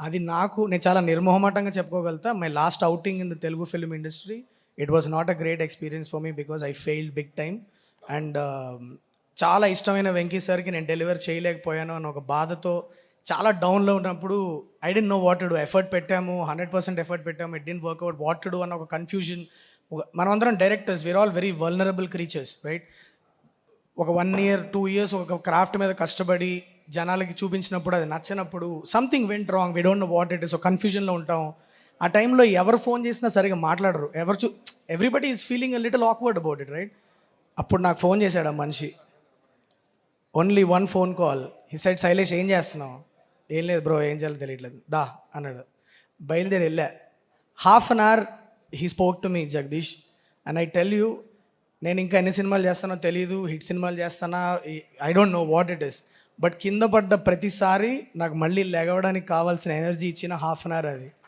అది నేను చాలా నిర్మోహమాటంగా చెప్పుకోగలుగుతా. My last outing in the Telugu film industry, it was not a great experience for me because I failed big time. And చాలా ఇష్టమైన వెంకీ సార్‌కి నేను డెలివర్ చేయలేకపోయాను అన్న ఒక బాధతో చాలా డౌన్‌లో ఉన్నప్పుడు I don't know what to do. Effort పెట్టాము, 100% ఎఫర్ట్ పెట్టాము. It didn't work out. What to do అన్న ఒక కన్‌ఫ్యూజన్. మనమందరం directors, we are all very vulnerable creatures, right? ఒక 1 ఇయర్ 2 ఇయర్స్ ఒక క్రాఫ్ట్ మీద కష్టపడి జనాలకి చూపించినప్పుడు అది నచ్చనప్పుడు something went wrong, we don't know what it is. కన్ఫ్యూజన్లో ఉంటాం. ఆ టైంలో ఎవరు ఫోన్ చేసినా సరిగా మాట్లాడరు. Everybody is feeling a little awkward about it, right? అప్పుడు నాకు ఫోన్ చేశాడు ఆ మనిషి. Only one phone call. He said, Shailesh ఏం చేస్తున్నావు? ఏం లేదు బ్రో, ఏం చేయాలో తెలియట్లేదు, దా అన్నాడు. బయలుదేరి వెళ్ళా. Half an hour he spoke to me, Jagadish, and I tell you, నేను ఇంకా ఎన్ని సినిమాలు చేస్తానో తెలియదు, హిట్ సినిమాలు చేస్తానా, I don't know what it is. But కింద పడ్డ ప్రతిసారి నాకు మళ్ళీ లెగవడానికి కావాల్సిన ఎనర్జీ ఇచ్చిన హాఫ్ అన్ అవర్ అది.